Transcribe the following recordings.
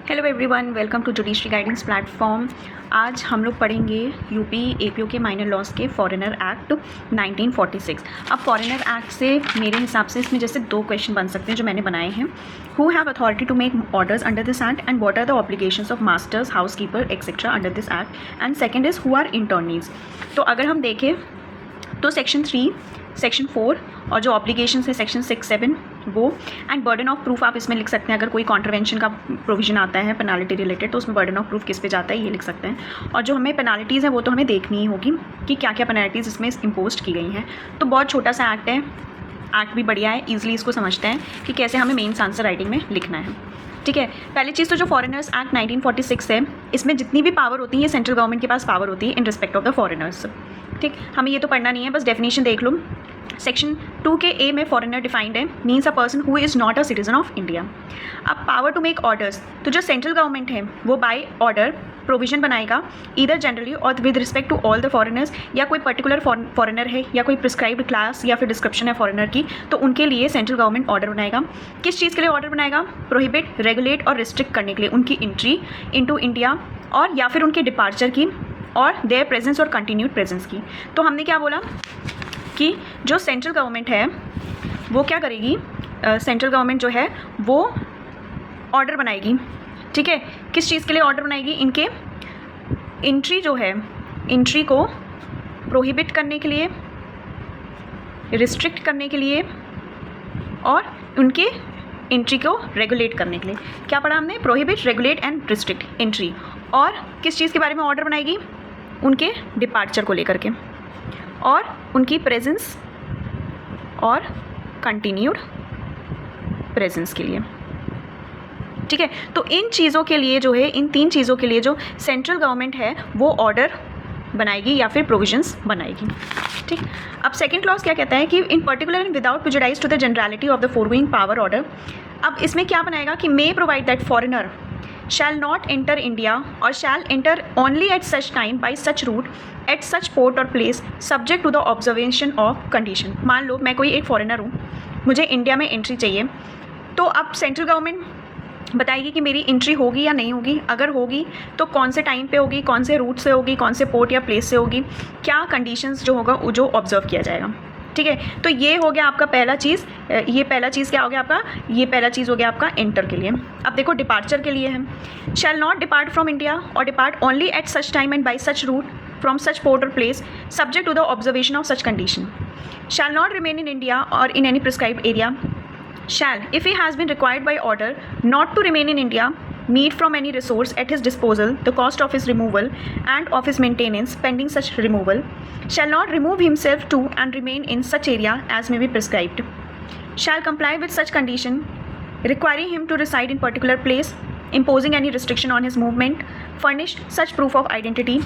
Hello everyone, welcome to judiciary guidance platform. आज हम लोग पढ़ेंगे यूपी एपीओ के माइनर लॉज के फॉरेनर एक्ट 1946। अब फॉरेनर एक्ट से मेरे हिसाब से इसमें जैसे दो क्वेश्चन बन सकते हैं जो मैंने बनाए हैं। Who have authority to make orders under this act and what are the obligations of masters, housekeeper etcetera under this act, and second is who are internees. तो अगर हम देखें तो सेक्शन 3, सेक्शन 4 और जो ऑब्लिगेशंस है सेक्शन 6, 7 वो, and burden of proof आप इसमें लिख सकते हैं। अगर कोई कॉन्ट्रवेंशन का प्रोविजन आता है पेनाल्टी रिलेटेड तो उसमें बर्डन ऑफ प्रूफ किस पे जाता है ये लिख सकते हैं। और जो हमें पेनाल्टीज़ हैं वो तो हमें देखनी ही होगी कि क्या क्या पेनाल्टीज़ इसमें इम्पोज की गई हैं। तो बहुत छोटा सा एक्ट है, एक्ट भी बढ़िया है, ईजिली इसको समझते हैं कि कैसे हमें मेन्स आंसर राइटिंग में लिखना है। ठीक है, पहली चीज़ तो जो फॉरेनर्स एक्ट 1946 है इसमें जितनी भी पावर होती है ये सेंट्रल गवर्नमेंट के पास पावर होती है इन रिस्पेक्ट ऑफ द फॉरेनर्स। ठीक, हमें ये तो पढ़ना नहीं है, बस डेफिनेशन देख लो। सेक्शन 2 के ए में फॉरेनर डिफाइंड है, means a person who is not a citizen of India. अब पावर टू मेक ऑर्डर्स, तो जो सेंट्रल गवर्नमेंट है वो बाय ऑर्डर प्रोविजन बनाएगा either generally or with respect to all the foreigners, या कोई पर्टिकुलर फॉरेनर है या कोई प्रिस्क्राइब्ड क्लास या फिर डिस्क्रिप्शन है फॉरेनर की, तो उनके लिए सेंट्रल गवर्नमेंट ऑर्डर बनाएगा। किस चीज़ के लिए ऑर्डर बनाएगा? प्रोहिबिट, रेगुलेट और रिस्ट्रिक्ट करने के लिए उनकी एंट्री इनटू इंडिया और या फिर उनके डिपार्चर की और देयर प्रेजेंस और कंटिन्यूड प्रेजेंस की। तो हमने क्या बोला कि जो सेंट्रल गवर्नमेंट है वो क्या करेगी, सेंट्रल गवर्नमेंट जो है वो ऑर्डर बनाएगी। ठीक है, किस चीज़ के लिए ऑर्डर बनाएगी? इनके एंट्री जो है, एंट्री को प्रोहिबिट करने के लिए, रिस्ट्रिक्ट करने के लिए और उनके एंट्री को रेगुलेट करने के लिए। क्या पढ़ा हमने? Prohibit, regulate and restrict entry. और किस चीज़ के बारे में ऑर्डर बनाएगी? उनके डिपार्चर को लेकर के और उनकी प्रेजेंस और कंटिन्यूड प्रेजेंस के लिए। ठीक है, तो इन चीज़ों के लिए जो है, इन 3 चीज़ों के लिए जो सेंट्रल गवर्नमेंट है वो ऑर्डर बनाएगी या फिर प्रोविजंस बनाएगी। ठीक, अब सेकंड क्लॉज क्या कहता है कि in particular and without prejudice to the generality of the foregoing power order. अब इसमें क्या बनाएगा कि may provide that foreigner shall not enter India or shall enter only at such time by such route at such port or place subject to the observation of condition। मान लो मैं कोई एक foreigner हूँ, मुझे इंडिया में entry चाहिए, तो अब सेंट्रल गवर्नमेंट बताएगी कि मेरी एंट्री होगी या नहीं होगी। अगर होगी तो कौन से टाइम पे होगी, कौन से रूट से होगी, कौन से पोर्ट या प्लेस से होगी, क्या कंडीशंस जो होगा जो ऑब्जर्व किया जाएगा। ठीक है, तो ये हो गया आपका पहला चीज़। ये पहला चीज़ क्या हो गया आपका? ये पहला चीज़ हो गया आपका एंटर के लिए। अब देखो डिपार्चर के लिए है, shall not depart from India और depart only at such time and by such route from such port और place subject to the observation of such condition. Shall not remain in India और in any prescribed area. Shall, if he has been required by order not to remain in India, meet from any resource at his disposal the cost of his removal and of his maintenance pending such removal, shall not remove himself to and remain in such area as may be prescribed, shall comply with such condition requiring him to reside in particular place, imposing any restriction on his movement, furnish such proof of identity।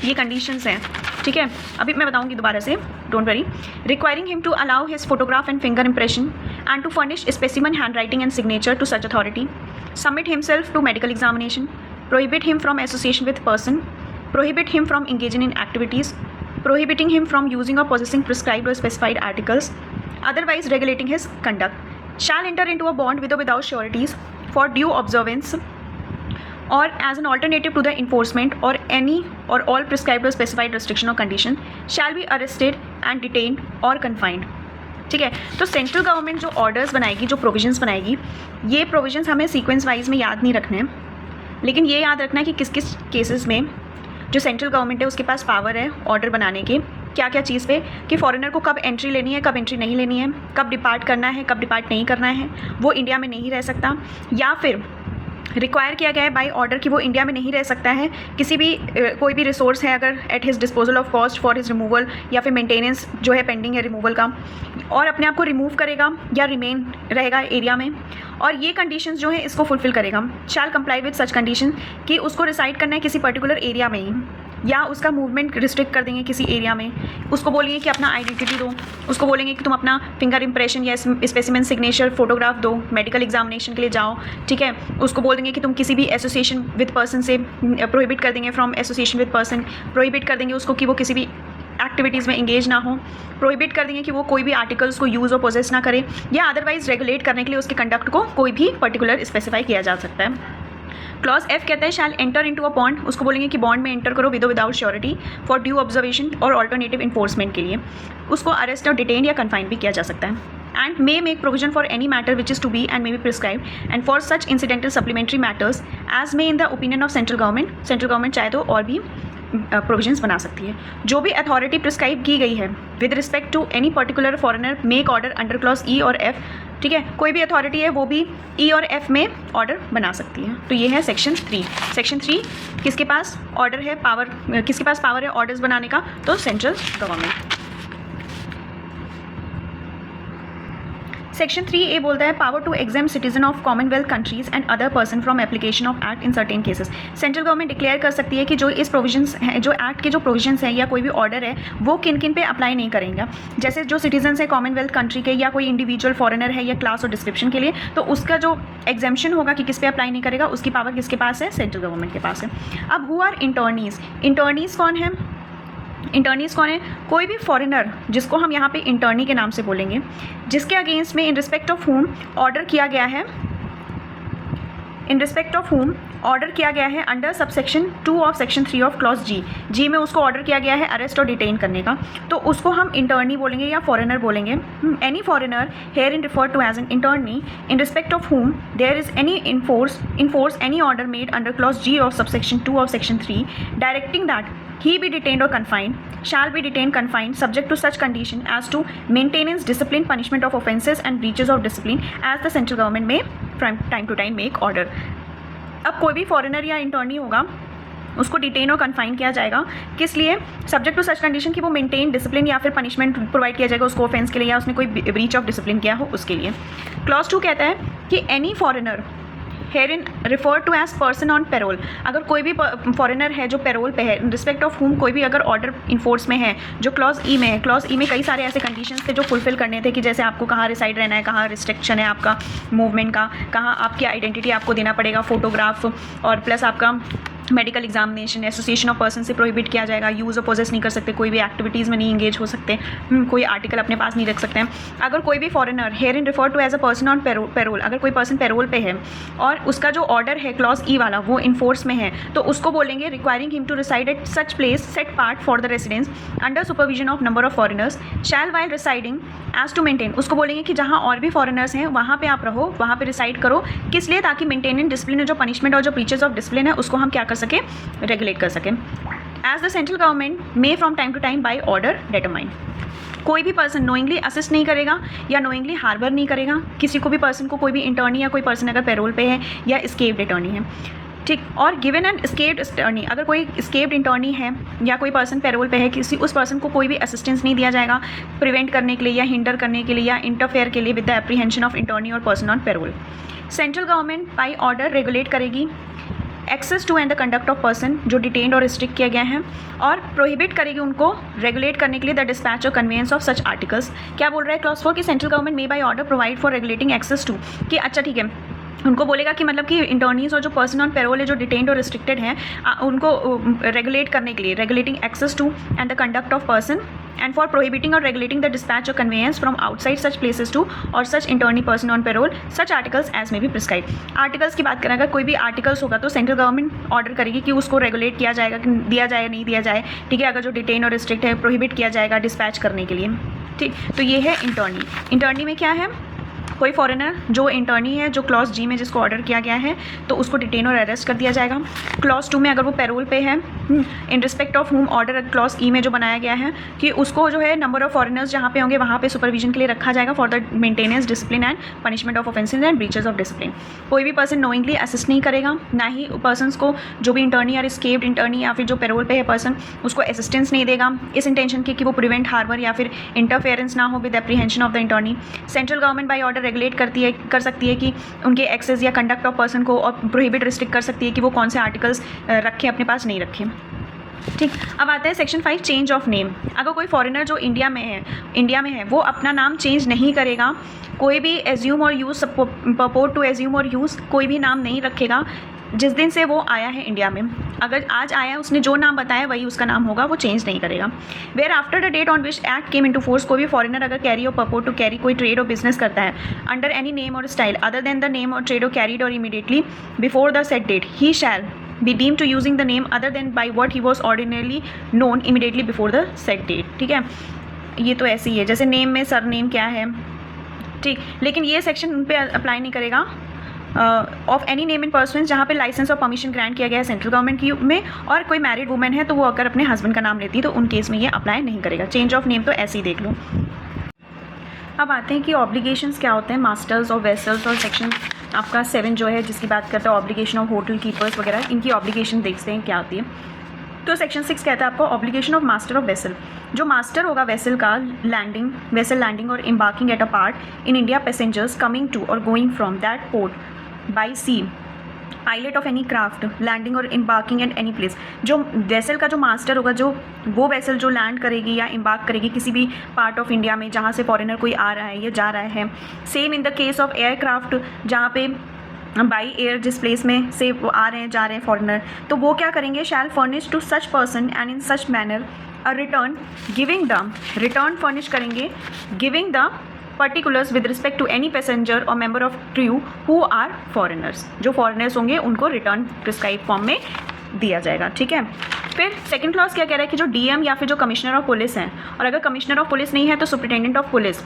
ये conditions हैं। ठीक है, अभी मैं बताऊंगी दोबारा से, don't worry. Requiring him to allow his photograph and finger impression and to furnish specimen handwriting and signature to such authority, submit himself to medical examination, prohibit him from association with person, prohibit him from engaging in activities, prohibiting him from using or possessing prescribed or specified articles, otherwise regulating his conduct, shall enter into a bond with और without sureties for due observance or as an alternative to the enforcement or any or all prescribed or specified restriction or condition shall be arrested and detained or confined। ठीक है, तो central government जो orders बनाएगी, जो provisions बनाएगी, ये provisions हमें sequence wise में याद नहीं रखने हैं, लेकिन ये याद रखना है कि किस किस केसेस में जो सेंट्रल गवर्नमेंट है उसके पास पावर है ऑर्डर बनाने के, क्या क्या चीज़ पे, कि फॉरेनर को कब एंट्री लेनी है, कब एंट्री नहीं लेनी है, कब डिपार्ट करना है, कब डिपार्ट नहीं करना है, वो इंडिया में नहीं रह सकता, या फिर रिक्वायर किया गया है बाय ऑर्डर कि वो इंडिया में नहीं रह सकता है। किसी भी कोई भी रिसोर्स है अगर at his disposal of cost for his removal या फिर मेंटेनेंस जो है पेंडिंग है रिमूवल का, और अपने आप को रिमूव करेगा या रिमेन रहेगा एरिया में, और ये कंडीशंस जो है इसको फुलफिल करेगा। शैल कंप्लाई विद सच कंडीशन कि उसको रिसाइड करना है किसी पर्टिकुलर एरिया में ही, या उसका मूवमेंट रिस्ट्रिक्ट कर देंगे किसी एरिया में, उसको बोलेंगे कि अपना आइडेंटिटी दो, उसको बोलेंगे कि तुम अपना फिंगर इंप्रेशन या स्पेसिमेन सिग्नेचर फोटोग्राफ दो, मेडिकल एग्जामिनेशन के लिए जाओ। ठीक है, उसको बोल देंगे कि तुम किसी भी एसोसिएशन विद पर्सन से प्रोहिबिट कर देंगे, from association with person prohibit कर देंगे उसको कि वो किसी भी एक्टिविटीज़ में इंगेज ना हो, प्रोहिबिट कर देंगे कि वो कोई भी आर्टिकल्स को यूज़ और पोजेस ना करे, या अदरवाइज रेगुलेट करने के लिए उसके कंडक्ट को कोई भी पर्टिकुलर स्पेसिफाई किया जा सकता है। क्लॉज एफ कहता है शैल एंटर इनटू अ बॉन्ड, उसको बोलेंगे कि बॉन्ड में एंटर करो with without surety for due observation और ऑल्टरनेटिव इन्फोर्समेंट के लिए। उसको अरेस्ट और डिटेन या कन्फाइन भी किया जा सकता है। And may make provision for any matter which is to be and may be prescribe and for such incidental supplementary matters as may in the opinion of central government. Central government चाहे तो और भी provisions बना सकती है। जो भी authority prescribe की गई है with respect to any particular foreigner make order under clause E और एफ, ठीक है, कोई भी अथॉरिटी है वो भी ई और एफ में ऑर्डर बना सकती है। तो ये है सेक्शन 3। सेक्शन 3 किसके पास ऑर्डर है, पावर, किसके पास पावर है ऑर्डर्स बनाने का, तो सेंट्रल गवर्नमेंट। सेक्शन 3A बोलता है power to exempt citizen of commonwealth countries and other person from application of act in certain cases. Central government declare कर सकती है कि जो इस प्रोविजंस हैं, जो एक्ट के जो प्रोविजंस हैं या कोई भी ऑर्डर है वो किन किन पे अप्लाई नहीं करेंगे। जैसे जो सिटीजन्स हैं कॉमनवेल्थ कंट्री के या कोई इंडिविजुअल फॉरेनर है या क्लास और डिस्क्रिप्शन के लिए, तो उसका जो एग्जाम्पशन होगा कि किस पे अप्लाई नहीं करेगा, उसकी पावर किसके पास है, सेंट्रल गवर्नमेंट के पास है। अब हु आर इंटर्नीज, इंटर्नीज कौन है, इंटर्नीज कौन है, कोई भी फॉरेनर जिसको हम यहाँ पे इंटर्नी के नाम से बोलेंगे, जिसके अगेंस्ट में इन रिस्पेक्ट ऑफ होम ऑर्डर किया गया है, इन रिस्पेक्ट ऑफ होम ऑर्डर किया गया है under subsection 2 of section 3 of clause जी में उसको ऑर्डर किया गया है अरेस्ट और डिटेन करने का, तो उसको हम इंटर्नी बोलेंगे या फॉरेनर बोलेंगे। Any foreigner herein refer to as an internee in respect of whom there is any in force any order made under clause G of subsection 2 of section 3 directing that he be detained or confined, shall be detained confined subject to such condition as to maintenance, discipline, punishment of offences and breaches of discipline as the central government may from time to time make order। अब कोई भी foreigner या internee होगा उसको detain और confine किया जाएगा, किस लिए, सब्जेक्ट टू सच कंडीशन कि वो मेंटेन, डिसिप्लिन या फिर पनिशमेंट प्रोवाइड किया जाएगा उसको ऑफेंस के लिए या उसने कोई ब्रीच ऑफ डिसिप्लिन किया हो उसके लिए। क्लॉज 2 कहता है कि any foreigner herein refer to as person on parole, अगर कोई भी फॉरेनर है जो पेरोल पे है, रिस्पेक्ट ऑफ होम कोई भी अगर ऑर्डर इन्फोर्स में है जो क्लॉज ई में है। क्लॉज ई में कई सारे ऐसे कंडीशंस थे जो फुलफिल करने थे कि जैसे आपको कहाँ रिसाइड रहना है, कहाँ रिस्ट्रिक्शन है आपका मूवमेंट का, कहाँ आपकी आइडेंटिटी आपको देना पड़ेगा, फोटोग्राफ, और प्लस आपका medical examination, association of person से प्रोहिबिट किया जाएगा, यूज़ और पोजेस नहीं कर सकते, कोई भी एक्टिविटीज़ में नहीं इंगेज हो सकते, कोई आर्टिकल अपने पास नहीं रख सकते हैं। अगर कोई भी foreigner herein refer to as a person on parole, अगर कोई पर्सन पेरोल पे है और उसका जो ऑर्डर है क्लॉज ई वाला वो इन्फोर्स में है, तो उसको बोलेंगे requiring him to reside at such place set part for the residence under supervision of number of foreigners shall while residing as to maintain, उसको बोलेंगे कि जहाँ और भी फॉरेनर्स हैं वहाँ पे आप रहो, वहाँ पे रिसाइड करो, किस लिए, ताकि मेंटेनेंस, डिसिप्लिन, जो पनिशमेंट और जो ब्रीचेस ऑफ डिसिप्लिन है उसको हम क्या कर सकें, रेगुलेट कर सकें। As the central government may from time to time by order determine, कोई भी पर्सन नोइंगली असिस्ट नहीं करेगा या नोइंगली हार्बर नहीं करेगा किसी को भी पर्सन को, कोई भी इंटर्नी या कोई पर्सन अगर पेरोल पे है या एस्केप्ड इंटर्नी है, ठीक। और गिवन एन एस्केप्ड इंटर्नी, अगर कोई एस्केप्ड इंटर्नी है या कोई पर्सन पेरोल पे है, किसी उस पर्सन को कोई भी असिस्टेंस नहीं दिया जाएगा प्रिवेंट करने के लिए या हिंडर करने के लिए या इंटरफेयर के लिए with the apprehension of internee और person on parole. Central government by order regulate करेगी access to and the conduct of person जो डिटेन्ड और रिस्ट्रिक्ट किया गया है, और प्रोहिबिट करेगी उनको रेगुलेट करने के लिए the dispatch or conveyance of such articles. क्या बोल रहा है क्लॉज 4 कि central government may by order provide for regulating access to, कि अच्छा ठीक है, उनको बोलेगा कि मतलब कि इंटर्नीज और जो पर्सन ऑन पेरोल है जो डिटेन्ड और रिस्ट्रिक्टेड हैं उनको रेगुलेट करने के लिए, regulating access to and the conduct of person and for prohibiting or regulating the dispatch or conveyance from outside such places to or such internee person on parole such articles as may be prescribed। Articles की बात करें, अगर कोई भी articles होगा तो central government order करेगी कि उसको रेगुलेट किया जाएगा कि दिया जाए नहीं दिया जाए, ठीक है। अगर जो डिटेन और रिस्ट्रिक्ट है प्रोहिबिट किया जाएगा डिस्पैच करने के लिए, ठीक। तो ये है इंटर्नी। इंटर्नी में क्या है, कोई फॉरेनर जो इंटर्नी है जो क्लॉज जी में जिसको ऑर्डर किया गया है तो उसको डिटेन और अरेस्ट कर दिया जाएगा। क्लॉज 2 में अगर वो पेरोल पे है इन respect of home order clause ई में जो बनाया गया है कि उसको जो है नंबर ऑफ फॉरेनर्स जहाँ पे होंगे वहाँ पे सुपरविजन के लिए रखा जाएगा for the maintenance, discipline and punishment of offences and breaches of discipline. कोई भी पर्सन नोइंगली असिस्ट नहीं करेगा, ना ही पर्सनस को जो भी इंटर्नी या एस्केप्ड इंटर्नी या फिर जो पेरोल पे है पर्सन उसको असिस्टेंस नहीं देगा इस इंटेंशन की कि वो प्रिवेंट हार्बर या फिर इंटरफेरेंस ना हो with apprehension of the internee. Central government by order regulate कर सकती है कि उनके एक्सेस या कंडक्ट ऑफ पर्सन को, और प्रोहिबिट रिस्ट्रिक्ट कर सकती है कि वो कौन से आर्टिकल्स रखें अपने पास नहीं रखें, ठीक। अब आता है सेक्शन 5 चेंज ऑफ नेम। अगर कोई फॉरेनर जो इंडिया में है वो अपना नाम चेंज नहीं करेगा, कोई भी एज्यूम और यूज़, परपोर्ट टू एज्यूम और यूज़ कोई भी नाम नहीं रखेगा जिस दिन से वो आया है इंडिया में, अगर आज आया है उसने जो नाम बताया वही उसका नाम होगा, वो चेंज नहीं करेगा। Where after the date on which act came into force, कोई भी फॉरेनर अगर carry or purport to carry कोई ट्रेड और बिजनेस करता है under any name or style other than the name or trade or carried or immediately before the set date, he shall be deemed to using the name other than by what he was ordinarily known immediately before the set date। ठीक है, ये तो ऐसे ही है जैसे name में sir name क्या है, ठीक, लेकिन ये सेक्शन उन पर अप्लाई नहीं करेगा। Of any name in person जहाँ पे लाइसेंस और परमिशन ग्रांट किया गया है सेंट्रल गवर्नमेंट की में, और कोई मैरिड वुमेन है तो वो अगर अपने हस्बैंड का नाम लेती है तो उन केस में ये अप्लाई नहीं करेगा। चेंज ऑफ नेम तो ऐसे ही देख लो। अब आते हैं कि ऑब्लिगेशंस क्या होते हैं मास्टर्स और वेसल्स, और सेक्शन आपका 7 जो है जिसकी बात करता है ऑब्लिगेशन ऑफ होटल कीपर्स वगैरह, इनकी ऑब्लिगेशन देखते हैं क्या होती है। तो सेक्शन 6 कहता है आपको obligation of master of vessel, जो मास्टर होगा वेसल का वेसल लैंडिंग और embarking at a port in India passengers coming to और going from that port by sea, pilot of any craft landing और एम्बार्किंग एट एनी प्लेस, जो vessel का जो master होगा, जो वो वेसल जो लैंड करेगी या एम्बार्क करेगी किसी भी पार्ट ऑफ इंडिया में जहाँ से फॉरेनर कोई आ रहा है या जा रहा है। Same in the case of aircraft, जहाँ पे बाई एयर जिस प्लेस में से वो आ रहे हैं जा रहे हैं फॉरेनर, तो वो क्या करेंगे, shall furnish to such person and in such manner a return giving the, return furnish करेंगे giving the particulars with respect to any passenger और member of crew who are foreigners, जो फॉरेनर्स होंगे उनको return prescribe form में दिया जाएगा। ठीक है, फिर सेकंड क्लॉज क्या कह रहा है कि जो डीएम या फिर जो कमिश्नर ऑफ पुलिस हैं, और अगर कमिश्नर ऑफ पुलिस नहीं है तो सुपरिटेंडेंट ऑफ पुलिस,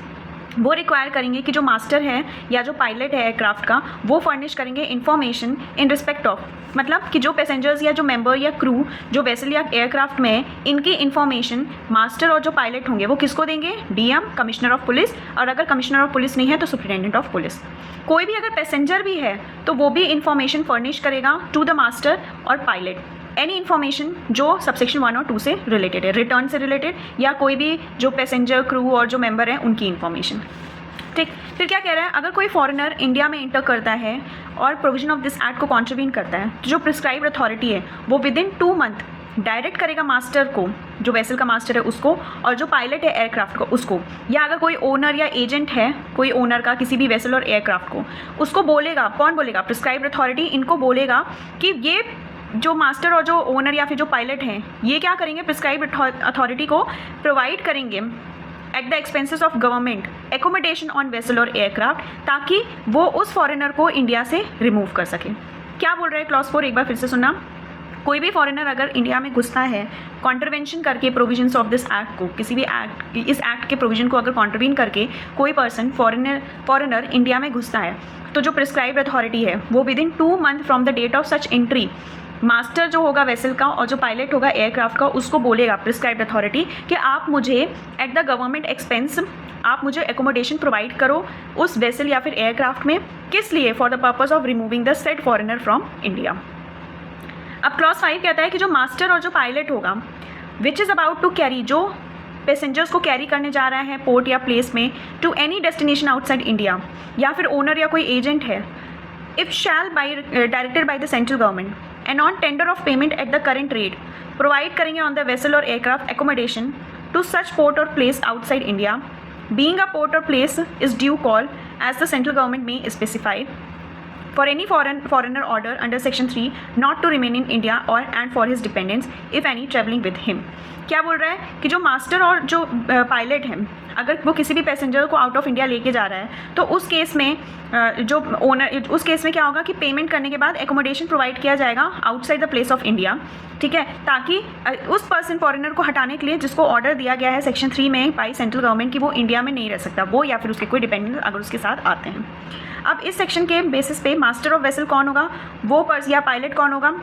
वो रिक्वायर करेंगे कि जो मास्टर है या जो पायलट है एयरक्राफ्ट का, वो फर्निश करेंगे इन्फॉर्मेशन इन रिस्पेक्ट ऑफ, मतलब कि जो पैसेंजर्स या जो मेंबर या क्रू जो वेसल या एयरक्राफ्ट में है, इनकी इन्फॉर्मेशन मास्टर और जो पायलट होंगे वो किसको देंगे, डीएम, कमिश्नर ऑफ पुलिस, और अगर कमिश्नर ऑफ पुलिस नहीं है तो सुपरिटेंडेंट ऑफ पुलिस। कोई भी अगर पैसेंजर भी है तो वो भी इन्फॉर्मेशन फर्निश करेगा टू द मास्टर और पायलट, एनी इन्फॉर्मेशन जो सबसेक्शन 1 और 2 से रिलेटेड है, रिटर्न से रिलेटेड या कोई भी जो पैसेंजर क्रू और जो मेंबर हैं उनकी इन्फॉर्मेशन। ठीक, फिर क्या कह रहा है, अगर कोई फॉरेनर इंडिया में इंटर करता है और प्रोविजन ऑफ दिस एक्ट को कॉन्ट्रीवीन करता है, तो जो प्रिस्क्राइब्ड अथॉरिटी है वो विद इन 2 मंथ डायरेक्ट करेगा मास्टर को, जो वेसल का मास्टर है उसको, और जो पायलट है एयरक्राफ्ट को उसको, या अगर कोई ओनर या एजेंट है कोई ओनर का किसी भी वेसल और एयरक्राफ्ट को, उसको बोलेगा, कौन बोलेगा, प्रिस्क्राइब्ड अथॉरिटी इनको बोलेगा कि ये जो मास्टर और जो ओनर या फिर जो पायलट हैं ये क्या करेंगे, प्रिस्क्राइब्ड अथॉरिटी को प्रोवाइड करेंगे at the expenses of government accommodation on vessel और एयरक्राफ्ट, ताकि वो उस फॉरेनर को इंडिया से रिमूव कर सके। क्या बोल रहे हैं क्लॉज 4, एक बार फिर से सुनना। कोई भी फॉरेनर अगर इंडिया में घुसता है कॉन्ट्रवेंशन करके प्रोविजंस ऑफ दिस एक्ट को, किसी भी एक्ट, इस एक्ट के प्रोविजन को अगर कॉन्ट्रवीन करके कोई पर्सन फॉरेनर इंडिया में घुसता है, तो जो प्रिस्क्राइब्ड अथॉरिटी है वो within 2 month from the date of such entry, master जो होगा वेसल का और जो पायलट होगा एयरक्राफ्ट का, उसको बोलेगा प्रिस्क्राइब्ड अथॉरिटी कि आप मुझे एट द गवर्नमेंट एक्सपेंस आप मुझे एकोमोडेशन प्रोवाइड करो उस वेसल या फिर एयरक्राफ्ट में, किस लिए, for the purpose of removing the said foreigner from India. अब क्लॉज 5 कहता है कि जो मास्टर और जो पायलट होगा which is about to carry, जो पैसेंजर्स को कैरी करने जा रहा है पोर्ट या प्लेस में to any destination outside India, या फिर ओनर या कोई एजेंट है, if shall by directed by the central government and on tender of payment at the current rate provide करेंगे ऑन द वेसल और aircraft accommodation to such port और place outside India, being a port और place is due call as the central government may specified for any foreigner order under section 3 not to remain in India or and for his dependents if any travelling with him। क्या बोल रहा है कि जो master और जो pilot हैं अगर वो किसी भी पैसेंजर को आउट ऑफ इंडिया लेके जा रहा है तो उस केस में जो ओनर, उस केस में क्या होगा कि पेमेंट करने के बाद एकोमोडेशन प्रोवाइड किया जाएगा outside the place of India, ठीक है, ताकि उस पर्सन फॉरेनर को हटाने के लिए जिसको ऑर्डर दिया गया है सेक्शन 3 में बाई सेंट्रल गवर्नमेंट कि वो इंडिया में नहीं रह सकता, वो या फिर उसके कोई डिपेंडेंट अगर उसके साथ आते हैं। अब इस सेक्शन के बेसिस पे मास्टर ऑफ वेसल कौन होगा, वो पर्सन या पायलट कौन होगा,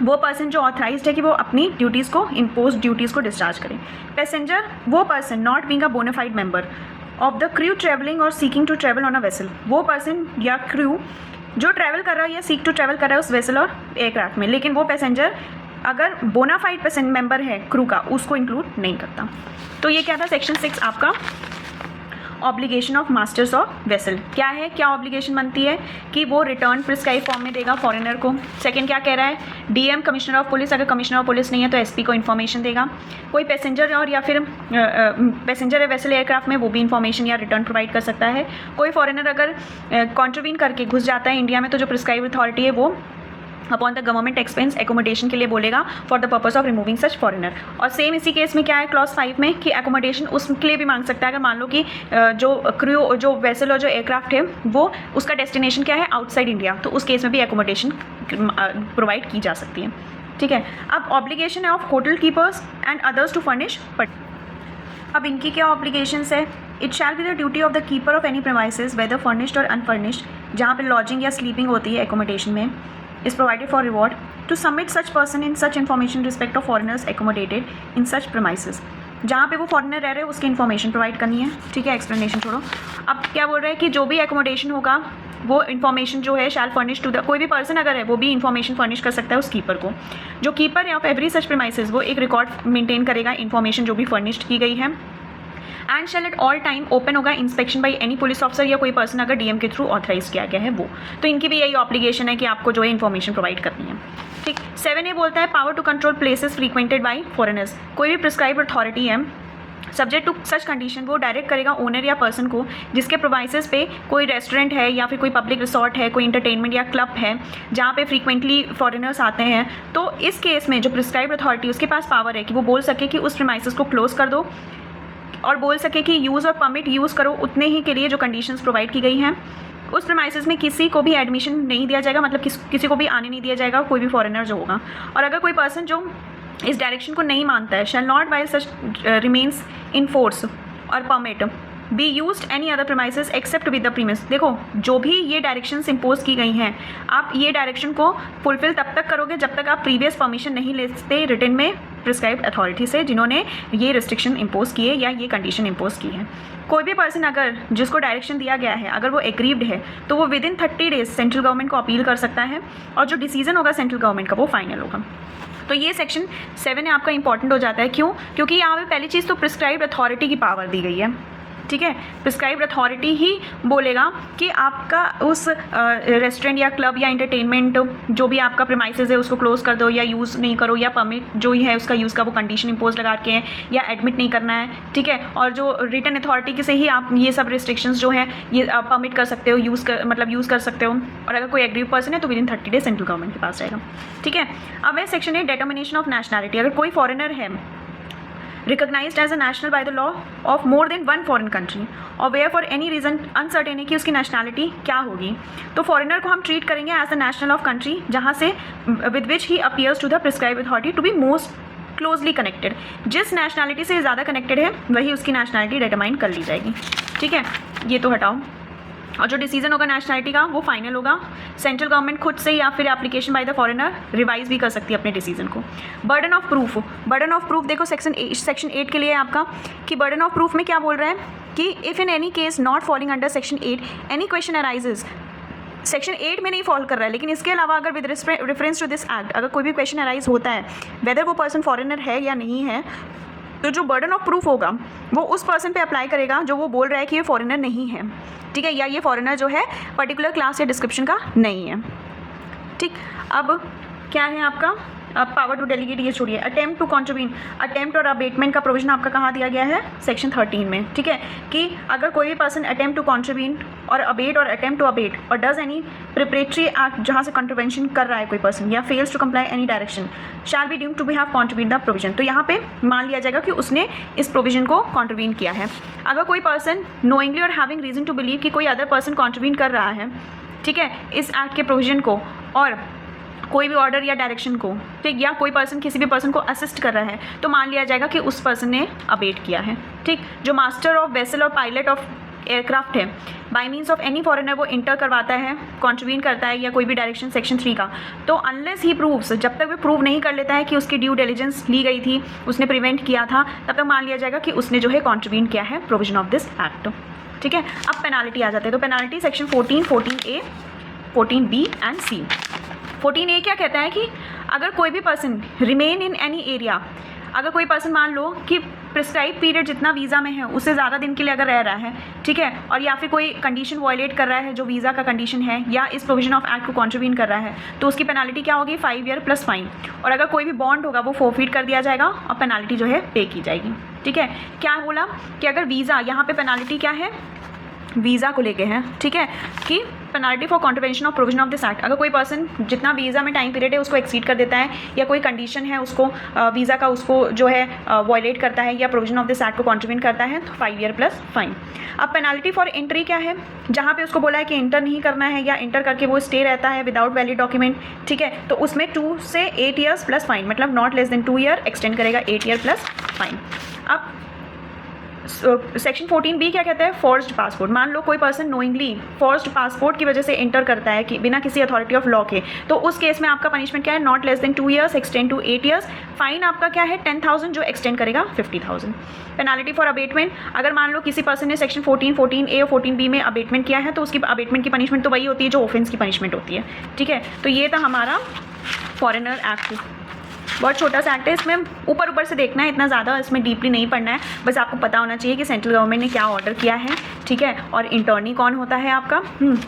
वो पर्सन जो ऑथराइज्ड है कि वो अपनी ड्यूटीज़ को, इम्पोज ड्यूटीज़ को डिस्चार्ज करे। पैसेंजर वो person not being a bonafide member of the crew travelling और seeking to travel on a vessel, वो पर्सन या क्रू जो ट्रैवल कर रहा है या सीक टू ट्रैवल कर रहा है उस वेसल और एयरक्राफ्ट में, लेकिन वो पैसेंजर अगर बोनाफाइड पर्सन मेंबर है क्रू का, उसको इंक्लूड नहीं करता। तो ये क्या था सेक्शन 6 आपका obligation of masters of vessel. क्या है, क्या ऑब्लिगेशन बनती है कि वो रिटर्न प्रिस्क्राइब फॉर्म में देगा फॉरेनर को। सेकंड क्या कह रहा है, डीएम कमिश्नर ऑफ पुलिस, अगर कमिश्नर ऑफ पुलिस नहीं है तो एसपी को इन्फॉर्मेशन देगा। कोई पैसेंजर और या फिर पैसेंजर है वेसल एयरक्राफ्ट में, वो भी इन्फॉर्मेशन या रिटर्न प्रोवाइड कर सकता है। कोई फॉरेनर अगर कॉन्ट्रीवीन करके घुस जाता है इंडिया में तो जो प्रिस्क्राइब अथॉरिटी है वो upon the government expense accommodation के लिए बोलेगा for the purpose of removing such foreigner. और सेम इसी केस में क्या है क्लॉज 5 में कि एकोमोडेशन उसके लिए भी मांग सकता है अगर मान लो कि जो क्रू जो वेसल और जो एयरक्राफ्ट है वो उसका डेस्टिनेशन क्या है आउटसाइड इंडिया, तो उस केस में भी एकोमोडेशन प्रोवाइड की जा सकती है। ठीक है, अब ऑब्लिगेशन है of hotel keepers and others to furnish. अब इनकी क्या ऑब्लिगेशंस है? It shall be the duty of the keeper of any premises whether furnished or unfurnished जहाँ पे लॉजिंग या स्लीपिंग होती है एकोमोडेशन में is provided for reward to submit such person in such information respect of foreigners accommodated in such premises। जहाँ पे वो foreigner रह रहे हैं उसकी इन्फॉर्मेशन प्रोवाइड करनी है। ठीक है, एक्सप्लेनेशन छोड़ो। अब क्या बोल रहे हैं कि जो भी एकोमोडेशन होगा वो इन्फॉर्मेशन जो है शैल फर्निश टू द, कोई भी पर्सन अगर है वो भी इन्फॉर्मेशन फर्निश कर सकता है उस कीपर को। जो कीपर है ऑफ एवरी सच प्रीमाइसेस वो एक रिकॉर्ड मेंटेन करेगा इन्फॉर्मेशन जो भी फर्निश्ड की गई है। And shall at all time open होगा inspection by any police officer या कोई पर्सन अगर डीएम के थ्रू ऑथराइज किया गया है वो। तो इनकी भी यही ऑब्लिगेशन है कि आपको जो है इन्फॉर्मेशन प्रोवाइड करनी है। ठीक, 7A बोलता है power to control places frequented by foreigners. कोई भी प्रिस्क्राइब अथॉरिटी है सब्जेक्ट टू सच कंडीशन वो डायरेक्ट करेगा ओनर या पर्सन को जिसके प्रोवाइसेस पे कोई रेस्टोरेंट है या फिर कोई पब्लिक रिसोर्ट है, कोई इंटरटेनमेंट या क्लब है जहाँ पे फ्रीक्वेंटली फॉरेनर्स आते हैं। तो इस केस में जो प्रिस्क्राइब अथॉरिटी उसके पास पावर है कि वो बोल सके कि उस प्रीमाइसेस को क्लोज कर दो और बोल सके कि यूज़ और परमिट यूज़ करो उतने ही के लिए जो कंडीशंस प्रोवाइड की गई हैं। उस प्रीमाइसेस में किसी को भी एडमिशन नहीं दिया जाएगा, मतलब किसी को भी आने नहीं दिया जाएगा, कोई भी फॉरेनर जो होगा। और अगर कोई पर्सन जो इस डायरेक्शन को नहीं मानता है shall not while such remains in force और permit be used any other premises except with the premise. देखो जो भी ये डायरेक्शंस इम्पोज की गई हैं आप ये डायरेक्शन को फुलफिल तब तक करोगे जब तक आप प्रीवियस परमिशन नहीं लेते रिटन में प्रिस्क्राइब्ड अथॉरिटी से जिन्होंने ये रिस्ट्रिक्शन इम्पोज किए या ये कंडीशन इम्पोज की है। कोई भी पर्सन अगर जिसको डायरेक्शन दिया गया है अगर वो एग्रीव्ड है तो वो with in 30 days central government को अपील कर सकता है और जो डिसीजन होगा सेंट्रल गवर्नमेंट का वो फाइनल होगा। तो ये सेक्शन 7 है आपका इंपॉर्टेंट हो जाता है। क्यों? क्योंकि यहाँ पे पहली चीज़ तो प्रिस्क्राइब्ड अथॉरिटी की पावर दी गई है। ठीक है, प्रिस्क्राइब्ड अथॉरिटी ही बोलेगा कि आपका उस रेस्टोरेंट या क्लब या इंटरटेनमेंट जो भी आपका प्रीमाइसेस है उसको क्लोज कर दो या यूज़ नहीं करो या परमिट जो ही है उसका यूज़ का वो कंडीशन इम्पोज लगा के या एडमिट नहीं करना है। ठीक है, और जो रिटन अथॉरिटी के से ही आप ये सब रिस्ट्रिक्शंस जो है ये परमिट कर सकते हो, यूज़ कर सकते हो। और अगर कोई एग्रीव पर्सन है तो with in 30 days central government के पास रहेगा। ठीक है, अब है सेक्शन है डिटर्मिनेशन ऑफ नेशनैलिटी। अगर कोई फॉरेनर है recognized as a national by the law of more than one foreign country और where for any reason uncertain है कि उसकी nationality क्या होगी, तो foreigner को हम treat करेंगे as the national of country जहाँ से with which he appears to the prescribed authority to be most closely connected। जिस nationality से ज़्यादा connected है वही उसकी nationality determine कर ली जाएगी। ठीक है, ये तो हटाओ। और जो डिसीजन होगा नेशनैलिटी का वो फाइनल होगा। सेंट्रल गवर्नमेंट खुद से या फिर application by the foreigner revise भी कर सकती है अपने डिसीजन को। बर्डन ऑफ प्रूफ देखो सेक्शन 8 के लिए आपका कि बर्डन ऑफ प्रूफ में क्या बोल रहा है कि if in any case not falling under section 8 any question arises. Section 8 में नहीं फॉल कर रहा है लेकिन इसके अलावा अगर with reference to this act अगर कोई भी क्वेश्चन अराइज होता है वेदर वो पर्सन फॉरेनर है या नहीं है तो जो बर्डन ऑफ प्रूफ होगा वो उस पर्सन पे अप्लाई करेगा जो वो बोल रहा है कि ये फॉरेनर नहीं है। ठीक है, या ये फॉरेनर जो है पर्टिकुलर क्लास या डिस्क्रिप्शन का नहीं है। ठीक, अब क्या है आपका पावर टू डेलीगेट, ये छोड़िए। अटेम्प्ट टू कॉन्ट्रीब्यूट, अटेम्प्ट और अबेटमेंट का प्रोविजन आपका कहाँ दिया गया है? सेक्शन 13 में। ठीक है, कि अगर कोई भी person attempt to contribute or abet or attempt to abet or does any preparatory act जहाँ से कंट्रीवेंशन कर रहा है कोई पर्सन या fails to comply any direction shall be deemed to be have contribute the provision. तो यहाँ पे मान लिया जाएगा कि उसने इस प्रोविजन को कॉन्ट्रीब्यूट किया है। अगर कोई पर्सन नोइंगली और हैविंग रीजन टू बिलीव कि कोई अदर पर्सन कॉन्ट्रीब्यूट कर रहा है, ठीक है, इस एक्ट के प्रोविजन को और कोई भी ऑर्डर या डायरेक्शन को, ठीक, या कोई पर्सन किसी भी पर्सन को असिस्ट कर रहा है तो मान लिया जाएगा कि उस पर्सन ने अबेट किया है। ठीक, जो मास्टर ऑफ वेसल और पायलट ऑफ एयरक्राफ्ट है bye means of any foreigner वो इंटर करवाता है, कॉन्ट्रीब्यूट करता है या कोई भी डायरेक्शन सेक्शन 3 का, तो अनलेस ही प्रूव्स, जब तक वो प्रूव नहीं कर लेता है कि उसकी ड्यू डिलिजेंस ली गई थी, उसने प्रिवेंट किया था, तब तक मान लिया जाएगा कि उसने जो है कॉन्ट्रीब्यूट किया है प्रोविजन ऑफ दिस एक्ट। ठीक है, अब पेनाल्टी आ जाते हैं। तो penalty section 14, 14A, 14B and C। 14A क्या कहता है कि अगर कोई भी person remain in any area, अगर कोई पर्सन मान लो कि प्रिस्क्राइब पीरियड जितना वीज़ा में है उससे ज़्यादा दिन के लिए अगर रह रहा है, ठीक है, और या फिर कोई कंडीशन वायलेट कर रहा है जो वीज़ा का कंडीशन है या इस प्रोविजन ऑफ एक्ट को कॉन्ट्रीब्यूट कर रहा है, तो उसकी पेनाल्टी क्या होगी? 5 ईयर प्लस फाइन। और अगर कोई भी बॉन्ड होगा वो फोरफीट कर दिया जाएगा और पेनाल्टी जो है पे की जाएगी। ठीक है, क्या बोला कि अगर वीज़ा, यहाँ पे पेनाल्टी क्या है? वीज़ा को लेके है, ठीक है, कि penalty for contravention of provision of this act. अगर कोई पर्सन जितना वीज़ा में टाइम पीरियड है उसको एक्सीड कर देता है, या कोई कंडीशन है उसको वीज़ा का उसको जो है वॉयलेट करता है, या प्रोविजन ऑफ दिस एक्ट को कॉन्ट्रवेंट करता है, तो 5 ईयर प्लस फाइन। अब पेनाल्टी फॉर एंट्री क्या है, जहाँ पे उसको बोला है कि इंटर नहीं करना है या इंटर करके वो स्टे रहता है विदाउट वैलिड डॉक्यूमेंट, ठीक है, तो उसमें 2 से 8 ईयर्स प्लस फाइन, मतलब not less than 2 year, extend करेगा 8 ईयर प्लस फाइन। अब सेक्शन 14B क्या कहता है, फोर्स्ड पासपोर्ट। मान लो कोई पर्सन नोइंगली फोर्स्ड पासपोर्ट की वजह से एंटर करता है कि बिना किसी अथॉरिटी ऑफ लॉ के, तो उस केस में आपका पनिशमेंट क्या है, not less than 2 years, extend to 8 years, fine आपका क्या है 10,000 जो एक्सटेंड करेगा 50,000। पेनाल्टी फॉर अबेटमेंट, अगर मान लो किसी पर्सन ने सेक्शन 14, 14A और 14B में अबेटमेंट किया है, तो उसकी अबेटमेंट की पनिशमेंट तो वही होती है जो ऑफेंस की पनिशमेंट होती है, ठीक है। तो ये था हमारा फॉरेनर एक्ट, बहुत छोटा सा एक्ट है, इसमें ऊपर ऊपर से देखना है, इतना ज़्यादा इसमें डीपली नहीं पढ़ना है, बस आपको पता होना चाहिए कि सेंट्रल गवर्नमेंट ने क्या ऑर्डर किया है, ठीक है, और इंटर्नी कौन होता है आपका,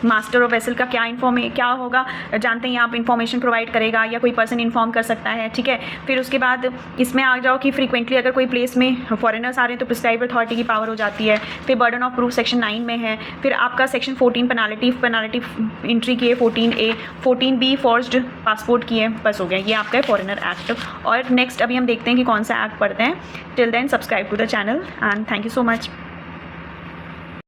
मास्टर ऑफ वेसल का क्या होगा, जानते हैं आप, इन्फॉर्मेशन प्रोवाइड करेगा या कोई पर्सन इन्फॉर्म कर सकता है, ठीक है। फिर उसके बाद इसमें आ जाओ कि फ्रीक्वेंटली अगर कोई प्लेस में फॉरेनर्स आ रहे हैं तो प्रिस्क्राइब अथॉरिटी की पावर हो जाती है। फिर बर्डन ऑफ प्रूफ सेक्शन 9 में है। फिर आपका सेक्शन 14 पेनाल्टी एंट्री की है 14A, 14B फोर्स्ड पासपोर्ट की है, बस हो गया, ये आपका है फॉरेनर एक्ट। और नेक्स्ट अभी हम देखते हैं कि कौन सा एक्ट पढ़ते हैं। Till then subscribe to the channel and thank you so much.